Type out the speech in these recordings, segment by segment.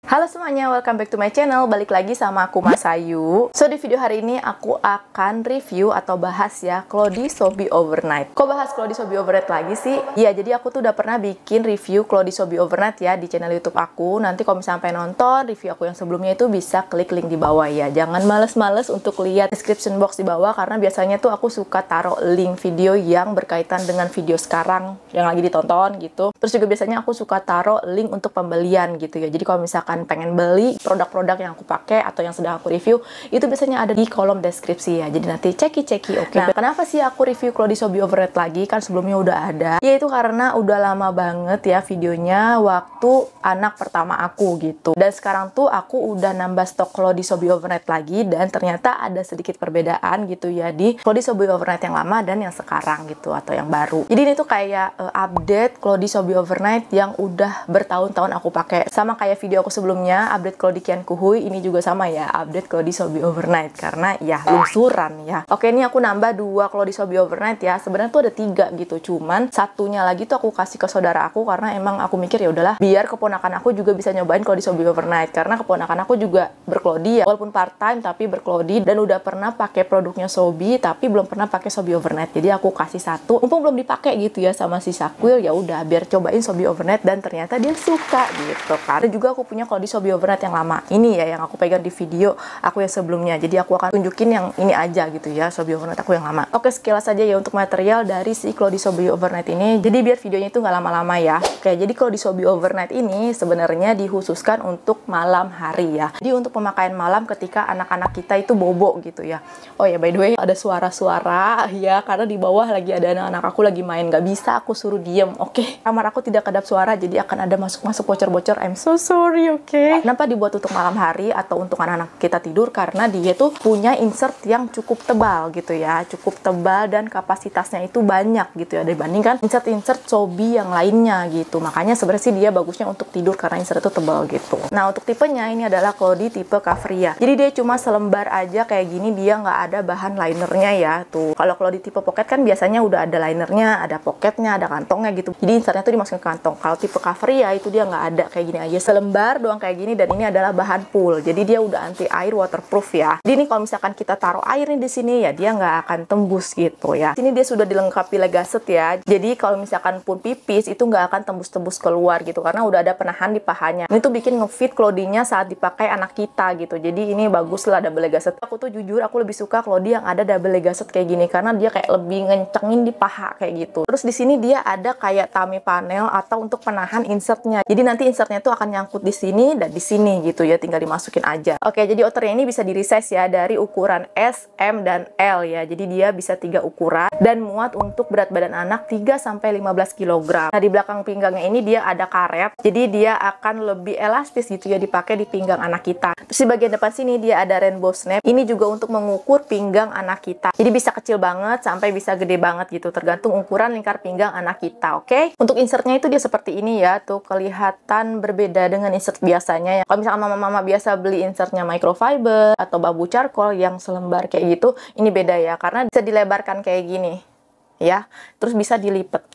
Halo semuanya, welcome back to my channel. Balik lagi sama aku Mas Ayu. So di video hari ini aku akan review atau bahas ya Cloudy Sobi Overnight. Kok bahas Cloudy Sobi Overnight lagi sih? Iya, jadi aku tuh udah pernah bikin review Cloudy Sobi Overnight ya di channel YouTube aku. Nanti kalau misalnya pengen nonton review aku yang sebelumnya itu bisa klik link di bawah ya. Jangan males-males untuk lihat description box di bawah karena biasanya tuh aku suka taruh link video yang berkaitan dengan video sekarang yang lagi ditonton gitu. Terus juga biasanya aku suka taruh link untuk pembelian gitu ya. Jadi kalau misalkan pengen beli produk-produk yang aku pakai atau yang sedang aku review, itu biasanya ada di kolom deskripsi ya. Jadi nanti ceki-ceki, oke. Nah, kenapa sih aku review Cloudy Sobi Overnight lagi? Kan sebelumnya udah ada. Yaitu karena udah lama banget ya videonya waktu anak pertama aku gitu. Dan sekarang tuh aku udah nambah stok Cloudy Sobi Overnight lagi dan ternyata ada sedikit perbedaan gitu ya di Cloudy Sobi Overnight yang lama dan yang sekarang gitu atau yang baru. Jadi ini tuh kayak update Cloudy Sobi Overnight yang udah bertahun-tahun aku pakai. Sama kayak video aku sebelumnya, update Cloudy Kian Kuhui, ini juga sama ya, update Cloudy Sobi Overnight karena ya lungsuran ya. Oke, ini aku nambah 2 Cloudy Sobi Overnight ya. Sebenarnya tuh ada 3 gitu, cuman satunya lagi tuh aku kasih ke saudara aku karena emang aku mikir ya udahlah biar keponakan aku juga bisa nyobain Cloudy Sobi Overnight karena keponakan aku juga bercloudy ya, walaupun part time tapi bercloudy dan udah pernah pakai produknya Sobi tapi belum pernah pakai Sobi Overnight. Jadi aku kasih satu, mumpung belum dipakai gitu ya sama si Sakwil, ya udah biar cobain Sobi Overnight dan ternyata dia suka gitu. Karena juga aku punya Cloudy Sobi Overnight yang lama ini ya, yang aku pegang di video aku yang sebelumnya. Jadi aku akan tunjukin yang ini aja gitu ya, Sobi Overnight aku yang lama. Oke, sekilas saja ya untuk material dari si Cloudy Sobi Overnight ini. Jadi biar videonya itu nggak lama-lama ya. Oke, jadi Cloudy Sobi Overnight ini sebenarnya dikhususkan untuk malam hari ya. Jadi untuk pemakaian malam ketika anak-anak kita itu bobo gitu ya. Oh ya, by the way ada suara-suara ya karena di bawah lagi ada anak-anak aku lagi main. Nggak bisa aku suruh diem. Oke, kamar aku tidak kedap suara jadi akan ada masuk-masuk bocor-bocor. I'm so sorry, oke. Kenapa dibuat untuk malam hari atau untuk anak-anak kita tidur? Karena dia tuh punya insert yang cukup tebal gitu ya, cukup tebal dan kapasitasnya itu banyak gitu ya dibandingkan insert-insert Sobi yang lainnya gitu. Makanya sebenarnya sih dia bagusnya untuk tidur karena insert itu tebal gitu. Nah, untuk tipenya ini adalah Cloudy tipe Cavria. Jadi dia cuma selembar aja kayak gini, dia nggak ada bahan linernya ya tuh. Kalau Cloudy tipe pocket kan biasanya udah ada linernya, ada pocketnya, ada kantongnya gitu. Jadi insertnya tuh dimasukin ke kantong. Kalau tipe Cavria itu dia nggak ada, kayak gini aja selembar doang kayak gini, dan ini adalah bahan pool. Jadi dia udah anti air, waterproof ya. Jadi ini kalau misalkan kita taruh air nih di sini ya dia nggak akan tembus gitu ya. Sini dia sudah dilengkapi legaset ya. Jadi kalau misalkan pun pipis itu nggak akan tembus-tembus keluar gitu karena udah ada penahan di pahanya. Ini tuh bikin ngefit Cloudy-nya saat dipakai anak kita gitu. Jadi ini bagus lah double legaset. Aku tuh jujur aku lebih suka Cloudy yang ada double legaset kayak gini karena dia kayak lebih ngencengin di paha kayak gitu. Terus di sini dia ada kayak tummy panel atau untuk penahan insertnya. Jadi nanti insertnya tuh akan nyangkut di sini dan di sini gitu ya, tinggal dimasukin aja. Oke, jadi outernya ini bisa di resize ya dari ukuran S, M, dan L ya. Jadi dia bisa 3 ukuran dan muat untuk berat badan anak 3-15 kg. Nah, di belakang pinggangnya ini dia ada karet. Jadi dia akan lebih elastis gitu ya dipakai di pinggang anak kita. Terus di bagian depan sini dia ada rainbow snap. Ini juga untuk mengukur pinggang anak kita. Jadi bisa kecil banget sampai bisa gede banget gitu, tergantung ukuran lingkar pinggang anak kita, oke? Untuk insertnya itu dia seperti ini ya, tuh kelihatan berbeda dengan insert biasanya ya. Kalau misalkan mama-mama biasa beli insertnya microfiber atau bambu charcoal yang selembar kayak gitu, ini beda ya karena bisa dilebarkan kayak gini ya, terus bisa dilipat.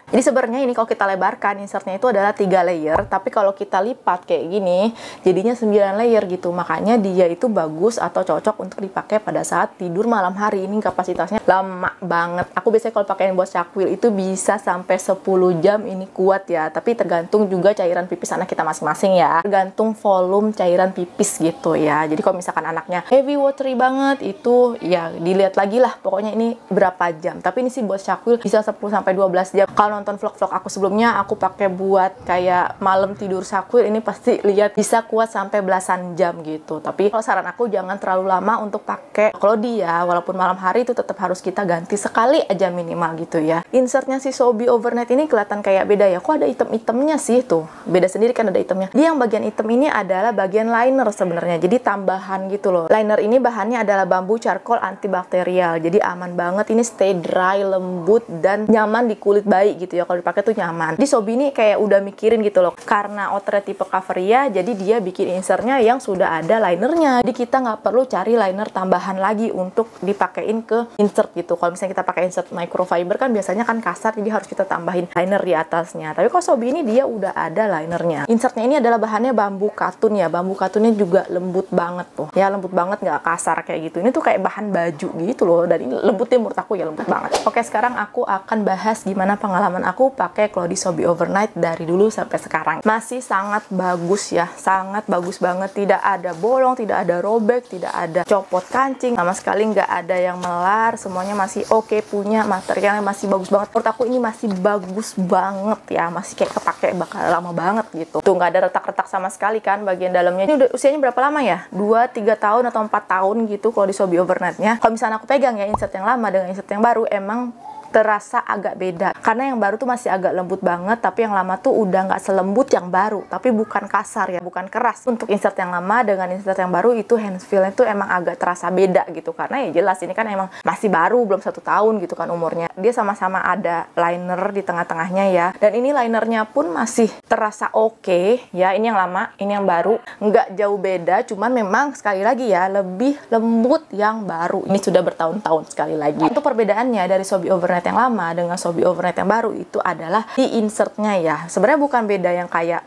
Jadi sebenarnya ini kalau kita lebarkan insertnya itu adalah 3 layer, tapi kalau kita lipat kayak gini jadinya 9 layer gitu. Makanya dia itu bagus atau cocok untuk dipakai pada saat tidur malam hari. Ini kapasitasnya lama banget. Aku biasanya kalau pakein buat Sakwil itu bisa sampai 10 jam, ini kuat ya. Tapi tergantung juga cairan pipis anak kita masing-masing ya. Tergantung volume cairan pipis gitu ya. Jadi kalau misalkan anaknya heavy watery banget itu ya dilihat lagi lah pokoknya ini berapa jam. Tapi ini sih buat Sakwil bisa 10-12 jam. Kalau nonton vlog-vlog aku sebelumnya, aku pakai buat kayak malam tidur Sakwil, ini pasti lihat bisa kuat sampai belasan jam gitu. Tapi kalau saran aku jangan terlalu lama untuk pakai Cloudy ya, walaupun malam hari itu tetap harus kita ganti sekali aja minimal gitu ya. Insertnya si Sobi Overnight ini kelihatan kayak beda ya, kok ada item-itemnya sih tuh, beda sendiri kan ada itemnya. Dia yang bagian item ini adalah bagian liner sebenarnya, jadi tambahan gitu loh. Liner ini bahannya adalah bambu charcoal antibakterial, jadi aman banget, ini stay dry, lembut, dan nyaman di kulit bayi gitu. gitu ya, kalau dipakai tuh nyaman. Di Sobi ini kayak udah mikirin gitu loh, karena outernya tipe Caveria, jadi dia bikin insertnya yang sudah ada linernya. Jadi kita nggak perlu cari liner tambahan lagi untuk dipakein ke insert gitu. Kalau misalnya kita pakai insert microfiber kan biasanya kan kasar, jadi harus kita tambahin liner di atasnya. Tapi kalau Sobi ini dia udah ada linernya. Insertnya ini adalah bahannya bambu katun ya. Bambu katunnya juga lembut banget tuh. Ya lembut banget, nggak kasar kayak gitu. Ini tuh kayak bahan baju gitu loh. Dan ini lembutnya menurut aku ya lembut banget. Oke, sekarang aku akan bahas gimana pengalaman aku pakai Cloudy Sobi Overnight dari dulu sampai sekarang. Masih sangat bagus ya. Sangat bagus banget. Tidak ada bolong, tidak ada robek, tidak ada copot kancing. Sama sekali nggak ada yang melar. Semuanya masih oke, punya materialnya masih bagus banget. Menurut aku ini masih bagus banget ya. Masih kayak kepake bakal lama banget gitu. Tuh nggak ada retak-retak sama sekali kan bagian dalamnya. Ini udah usianya berapa lama ya? 2-3 tahun atau 4 tahun gitu kalau di Sobi Overnight-nya. Kalau misalnya aku pegang ya insert yang lama dengan insert yang baru, emang terasa agak beda, karena yang baru tuh masih agak lembut banget, tapi yang lama tuh udah nggak selembut yang baru, tapi bukan kasar ya, bukan keras. Untuk insert yang lama dengan insert yang baru itu hand feel-nya tuh emang agak terasa beda gitu, karena ya jelas ini kan emang masih baru, belum 1 tahun gitu kan umurnya. Dia sama-sama ada liner di tengah-tengahnya ya, dan ini linernya pun masih terasa oke ya. Ini yang lama, ini yang baru, nggak jauh beda, cuman memang sekali lagi ya lebih lembut yang baru. Ini sudah bertahun-tahun sekali lagi. Untuk perbedaannya dari Sobi Overnight yang lama dengan Sobi Overnight yang baru itu adalah di insertnya ya. Sebenarnya bukan beda yang kayak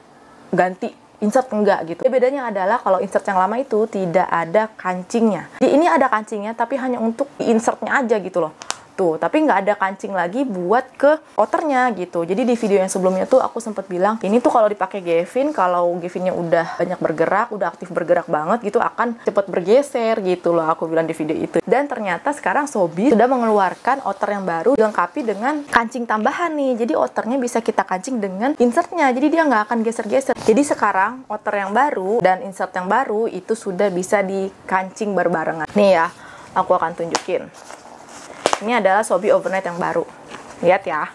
ganti insert, enggak gitu. Bedanya adalah kalau insert yang lama itu tidak ada kancingnya. Di ini ada kancingnya tapi hanya untuk insertnya aja gitu loh. Tuh, tapi nggak ada kancing lagi buat ke outernya gitu. Jadi di video yang sebelumnya tuh aku sempat bilang, ini tuh kalau dipakai Gavin, kalau Gavinnya udah banyak bergerak, udah aktif bergerak banget gitu, akan cepet bergeser gitu loh, aku bilang di video itu. Dan ternyata sekarang Sobi sudah mengeluarkan outer yang baru dilengkapi dengan kancing tambahan nih. Jadi outernya bisa kita kancing dengan insertnya, jadi dia nggak akan geser-geser. Jadi sekarang outer yang baru dan insert yang baru itu sudah bisa dikancing berbarengan. Nih ya, aku akan tunjukin. Ini adalah Sobi Overnight yang baru. Lihat ya.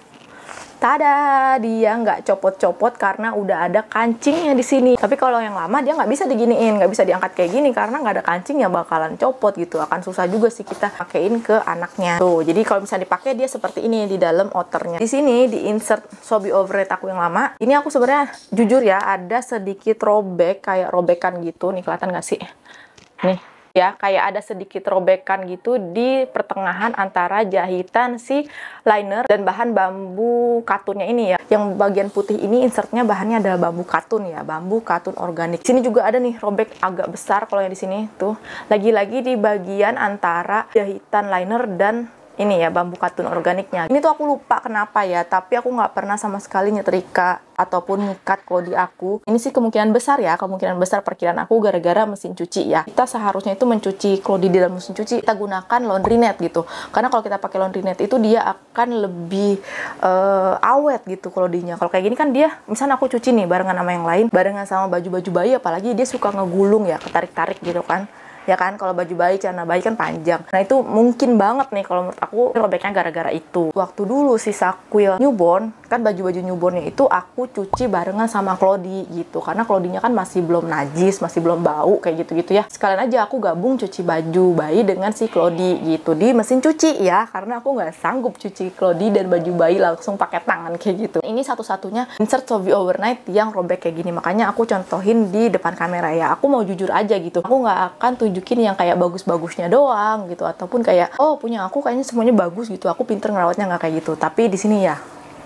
Tada, dia nggak copot-copot karena udah ada kancingnya di sini. Tapi kalau yang lama dia nggak bisa diginiin, nggak bisa diangkat kayak gini karena nggak ada kancing ya bakalan copot gitu. Akan susah juga sih kita pakein ke anaknya. Tuh, jadi kalau misalnya dipakai dia seperti ini di dalam outernya. Di sini di insert Sobi Overnight aku yang lama. Ini aku sebenarnya jujur ya ada sedikit robek, kayak robekan gitu. Nih kelihatan nggak sih? Nih. Ya, kayak ada sedikit robekan gitu di pertengahan antara jahitan si liner dan bahan bambu katunnya ini ya. Yang bagian putih ini insertnya bahannya adalah bambu katun ya, bambu katun organik. Sini juga ada nih robek agak besar kalau yang di sini tuh. Lagi-lagi di bagian antara jahitan liner dan ini ya bambu katun organiknya. Ini tuh aku lupa kenapa ya, tapi aku nggak pernah sama sekali nyetrika ataupun nyikat Cloudy aku. Ini sih kemungkinan besar ya, kemungkinan besar perkiraan aku gara-gara mesin cuci ya. Kita seharusnya itu mencuci Cloudy di dalam mesin cuci, kita gunakan laundry net gitu. Karena kalau kita pakai laundry net itu dia akan lebih awet gitu Cloudy-nya. Kalau kayak gini kan dia, misalnya aku cuci nih barengan sama yang lain, barengan sama baju-baju bayi, apalagi dia suka ngegulung ya, ketarik-tarik gitu kan. Ya kan, kalau baju bayi, celana bayi kan panjang. Nah itu mungkin banget nih kalau menurut aku robeknya gara-gara itu. Waktu dulu sisa kuil newborn, kan baju-baju newbornnya itu aku cuci barengan sama Cloudy gitu. Karena Cloudy-nya kan masih belum najis, masih belum bau kayak gitu-gitu ya. Sekalian aja aku gabung cuci baju bayi dengan si Cloudy gitu di mesin cuci ya. Karena aku nggak sanggup cuci Cloudy dan baju bayi langsung pakai tangan kayak gitu. Ini satu-satunya insert Sobi Overnight yang robek kayak gini. Makanya aku contohin di depan kamera ya. Aku mau jujur aja gitu. Aku nggak akan tunjukin yang kayak bagus-bagusnya doang gitu, ataupun kayak oh punya aku kayaknya semuanya bagus gitu, aku pinter ngerawatnya, nggak kayak gitu. Tapi di sini ya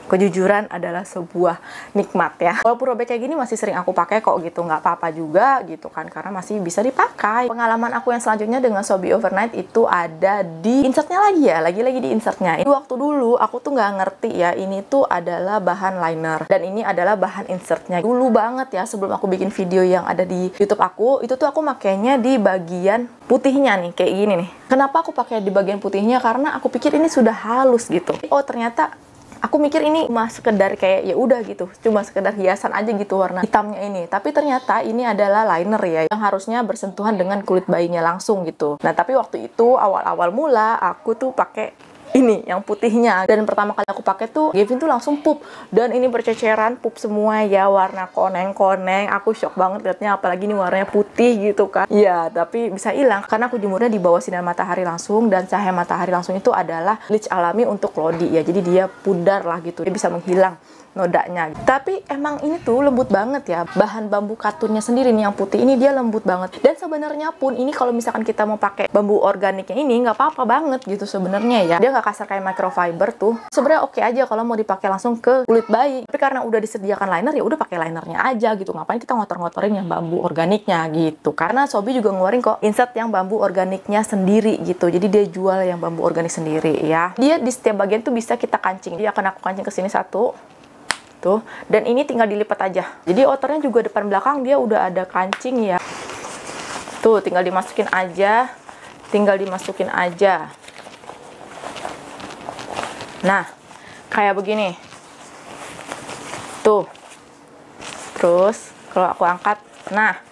kejujuran adalah sebuah nikmat ya. Walaupun robek kayak gini masih sering aku pakai kok gitu, nggak apa-apa juga gitu kan, karena masih bisa dipakai. Pengalaman aku yang selanjutnya dengan Sobi Overnight itu ada di insertnya lagi ya, lagi-lagi di insertnya. Ini waktu dulu aku tuh nggak ngerti ya, ini tuh adalah bahan liner dan ini adalah bahan insertnya. Dulu banget ya, sebelum aku bikin video yang ada di YouTube aku, itu tuh aku makainya di bagian putihnya nih, kayak gini nih. Kenapa aku pakai di bagian putihnya? Karena aku pikir ini sudah halus gitu. Oh ternyata aku mikir ini cuma sekedar kayak ya udah gitu, cuma sekedar hiasan aja gitu warna hitamnya ini. Tapi ternyata ini adalah liner ya, yang harusnya bersentuhan dengan kulit bayinya langsung gitu. Nah tapi waktu itu awal-awal mula aku tuh pakai ini yang putihnya. Dan pertama kali aku pakai tuh Gavin tuh langsung pup, dan ini berceceran pup semua ya, warna koneng-koneng. Aku shock banget liatnya, apalagi ini warnanya putih gitu kan. Ya tapi bisa hilang karena aku jemurnya di bawah sinar matahari langsung, dan cahaya matahari langsung itu adalah bleach alami untuk Cloudy ya, jadi dia pudar lah gitu, dia bisa menghilang nodanya. Tapi emang ini tuh lembut banget ya, bahan bambu katunnya sendiri nih yang putih ini dia lembut banget. Dan sebenarnya pun ini kalau misalkan kita mau pakai bambu organiknya ini nggak apa-apa banget gitu sebenarnya ya, dia nggak kasar kayak microfiber tuh, sebenarnya oke aja kalau mau dipakai langsung ke kulit bayi. Tapi karena udah disediakan liner ya udah pakai linernya aja gitu, ngapain kita ngotor-ngotorin yang bambu organiknya gitu. Karena Sobi juga ngeluarin kok insert yang bambu organiknya sendiri gitu, jadi dia jual yang bambu organik sendiri ya. Dia di setiap bagian tuh bisa kita kancing, dia akan aku kancing ke sini satu tuh, dan ini tinggal dilipat aja. Jadi outernya juga depan belakang dia udah ada kancing ya. Tuh tinggal dimasukin aja, tinggal dimasukin aja. Nah, kayak begini. Tuh. Terus kalau aku angkat, nah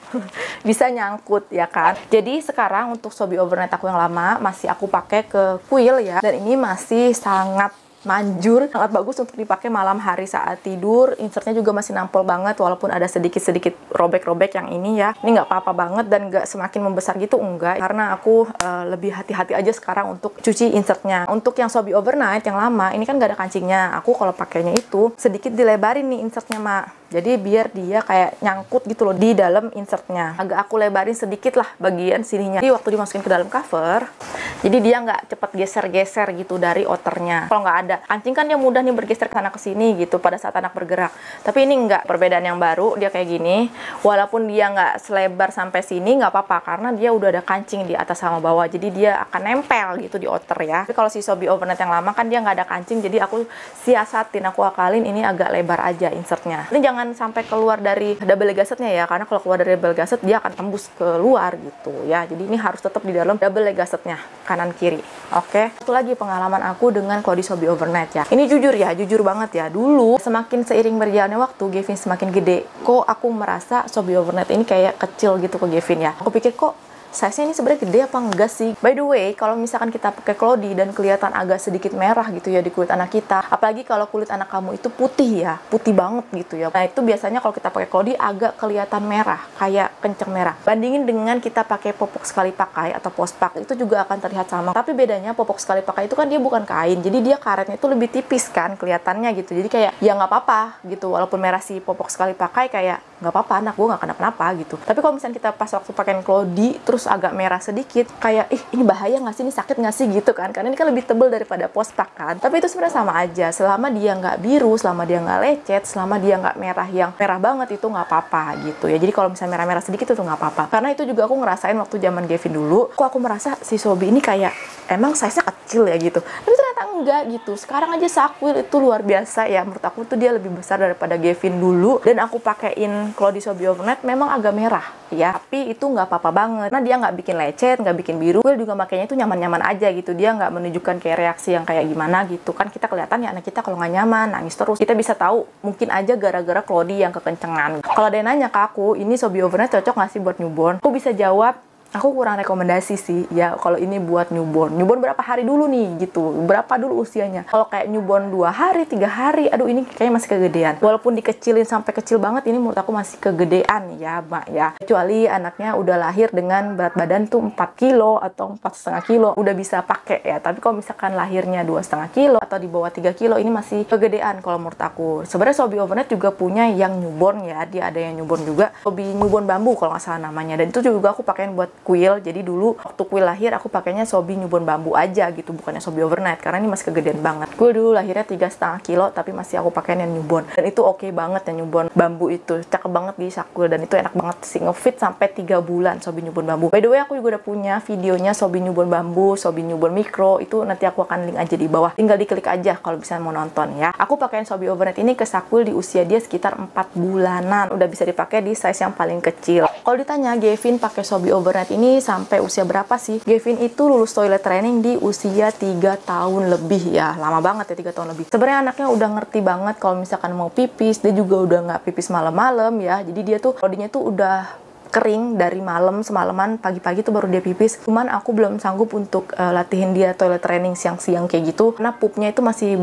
bisa nyangkut ya kan. Jadi sekarang untuk Sobi Overnight aku yang lama masih aku pakai ke kuil ya, dan ini masih sangat manjur, sangat bagus untuk dipakai malam hari saat tidur. Insertnya juga masih nampol banget, walaupun ada sedikit-sedikit robek-robek yang ini ya. Ini nggak apa-apa banget dan nggak semakin membesar gitu, enggak. Karena aku lebih hati-hati aja sekarang untuk cuci insertnya. Untuk yang Sobi Overnight yang lama, ini kan nggak ada kancingnya. Aku kalau pakainya itu sedikit dilebarin nih insertnya, Mak. Jadi biar dia kayak nyangkut gitu loh di dalam insertnya. Agak aku lebarin sedikit lah bagian sininya. Jadi waktu dimasukin ke dalam cover, jadi dia nggak cepet geser-geser gitu dari outernya. Kalau nggak ada kancing kan dia mudah nih bergeser ke sana ke sini gitu pada saat anak bergerak. Tapi ini nggak, perbedaan yang baru, dia kayak gini. Walaupun dia nggak selebar sampai sini nggak apa-apa karena dia udah ada kancing di atas sama bawah. Jadi dia akan nempel gitu di outer ya. Tapi kalau si Sobi Overnight yang lama kan dia nggak ada kancing, jadi aku siasatin, aku akalin ini agak lebar aja insertnya. Ini jangan sampai keluar dari double gassetnya ya, karena kalau keluar dari double gasset dia akan tembus keluar gitu ya. Jadi ini harus tetap di dalam double gassetnya, kanan kiri. Oke. Satu lagi pengalaman aku dengan Cloudy Sobi Overnight ya. Ini jujur ya, jujur banget ya. Dulu semakin seiring berjalannya waktu, Gavin semakin gede. Kok aku merasa Sobi Overnight ini kayak kecil gitu ke Gavin ya. Aku pikir kok size-nya ini sebenarnya gede apa enggak sih? By the way, kalau misalkan kita pakai Cloudy dan kelihatan agak sedikit merah gitu ya di kulit anak kita, apalagi kalau kulit anak kamu itu putih ya, putih banget gitu ya. Nah itu biasanya kalau kita pakai Cloudy agak kelihatan merah, kayak kenceng merah. Bandingin dengan kita pakai popok sekali pakai atau postpak, itu juga akan terlihat sama. Tapi bedanya popok sekali pakai itu kan dia bukan kain, jadi dia karetnya itu lebih tipis kan kelihatannya gitu. Jadi kayak ya nggak apa-apa gitu, walaupun merah si popok sekali pakai kayak nggak apa-apa, anak gue nggak kenapa-napa gitu. Tapi kalau misalnya kita pas waktu pakai Cloudy terus agak merah sedikit, kayak ini bahaya nggak sih, ini sakit nggak sih gitu kan, karena ini kan lebih tebal daripada postpak kan. Tapi itu sebenarnya sama aja, selama dia nggak biru, selama dia nggak lecet, selama dia nggak merah yang merah banget, itu nggak apa-apa gitu ya. Jadi kalau misalnya merah-merah sedikit itu nggak apa-apa, karena itu juga aku ngerasain waktu zaman Gavin dulu. Kok aku merasa si Sobi ini kayak emang size-nya kecil ya gitu, tapi ternyata enggak gitu. Sekarang aja Sakwil itu luar biasa ya, menurut aku tuh dia lebih besar daripada Gavin dulu. Dan aku pakein Cloudy Sobi Overnight memang agak merah ya, tapi itu nggak apa-apa banget karena dia nggak bikin lecet, nggak bikin biru. Gue juga makanya itu nyaman-nyaman aja gitu, dia nggak menunjukkan kayak reaksi yang kayak gimana gitu kan. Kita kelihatan ya anak kita kalau nggak nyaman nangis terus, kita bisa tahu mungkin aja gara-gara Cloudy yang kekencengan. Kalau ada yang nanya ke aku, ini Sobi Overnight cocok nggak sih buat newborn, aku bisa jawab aku kurang rekomendasi sih ya kalau ini buat newborn. Newborn berapa hari dulu nih gitu, berapa dulu usianya. Kalau kayak newborn 2 hari, 3 hari, aduh ini kayaknya masih kegedean. Walaupun dikecilin sampai kecil banget, ini menurut aku masih kegedean ya Mbak ya. Kecuali anaknya udah lahir dengan berat badan tuh 4 kilo atau 4,5 kilo, udah bisa pakai ya. Tapi kalau misalkan lahirnya 2,5 kilo atau di bawah 3 kilo, ini masih kegedean kalau menurut aku. Sebenarnya Sobi Overnight juga punya yang newborn ya, dia ada yang newborn juga, Sobi newborn bambu kalau nggak salah namanya. Dan itu juga aku pakein buat kuil. Jadi dulu waktu kuil lahir aku pakainya Sobi newborn bambu aja gitu, bukannya Sobi Overnight karena ini masih kegedean banget. Gue dulu lahirnya 3,5 kilo tapi masih aku pakein yang newborn, dan itu oke banget yang newborn bambu itu, cakep banget di Sakwil, dan itu enak banget sih, ngefit sampai 3 bulan Sobi newborn bambu. By the way, aku juga udah punya videonya Sobi newborn bambu, Sobi newborn mikro, itu nanti aku akan link aja di bawah, tinggal diklik aja kalau bisa mau nonton ya. Aku pakein Sobi Overnight ini ke Sakwil di usia dia sekitar 4 bulanan, udah bisa dipakai di size yang paling kecil. Kalau ditanya Gavin pakai Sobi Overnight ini sampai usia berapa sih? Gavin itu lulus toilet training di usia 3 tahun lebih ya, lama banget ya 3 tahun lebih. Sebenarnya anaknya udah ngerti banget kalau misalkan mau pipis, dia juga udah nggak pipis malam-malam ya. Jadi dia tuh bodinya tuh udah kering dari malam, semalaman, pagi-pagi tuh baru dia pipis. Cuman aku belum sanggup untuk latihin dia toilet training siang-siang kayak gitu, karena pupnya itu masih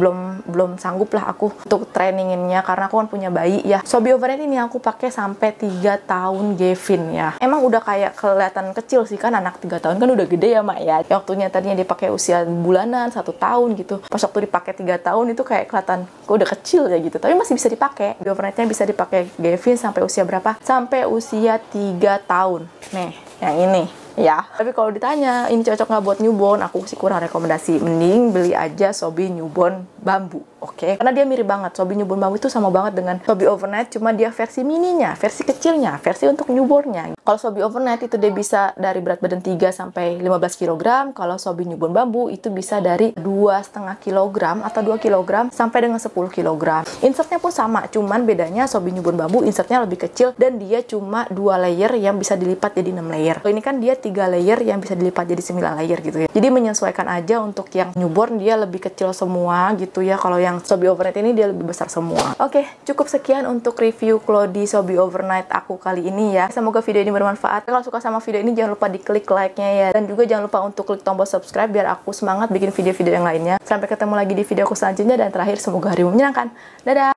belum sanggup lah aku untuk traininginnya, karena aku kan punya bayi ya. Sobi Overnight ini aku pakai sampai 3 tahun Gavin ya. Emang udah kayak kelihatan kecil sih, kan anak 3 tahun kan udah gede ya mak ya. Waktunya tadinya dipakai usia bulanan, 1 tahun gitu, pas waktu dipakai 3 tahun itu kayak kelihatan kok udah kecil ya gitu, tapi masih bisa dipakai. Sobi Overnight-nya bisa dipakai Gavin sampai usia berapa? Sampai usia 3 tahun. Nih, yang ini ya. Tapi kalau ditanya ini cocok nggak buat newborn, aku sih kurang rekomendasi. Mending beli aja Sobi Newborn Bambu, oke? Karena dia mirip banget. Sobi Newborn Bambu itu sama banget dengan Sobi Overnight, cuma dia versi mininya, versi kecilnya, versi untuk newbornnya. Kalau Sobi Overnight itu dia bisa dari berat badan 3 sampai 15 kg. Kalau Sobi Newborn Bambu itu bisa dari 2,5 kg atau 2 kg sampai dengan 10 kg. Insertnya pun sama, cuman bedanya Sobi Newborn Bambu insertnya lebih kecil dan dia cuma 2 layer yang bisa dilipat jadi 6 layer. Ini kan dia 3 layer yang bisa dilipat jadi 9 layer gitu ya. Jadi menyesuaikan aja. Untuk yang newborn dia lebih kecil semua gitu ya. Kalau yang Sobi Overnight ini dia lebih besar semua. Oke, cukup sekian untuk review Clody Sobi Overnight aku kali ini ya. Semoga video ini bermanfaat. Kalau suka sama video ini jangan lupa diklik like-nya ya. Dan juga jangan lupa untuk klik tombol subscribe biar aku semangat bikin video-video yang lainnya. Sampai ketemu lagi di video aku selanjutnya, dan terakhir semoga harimu menyenangkan. Dadah!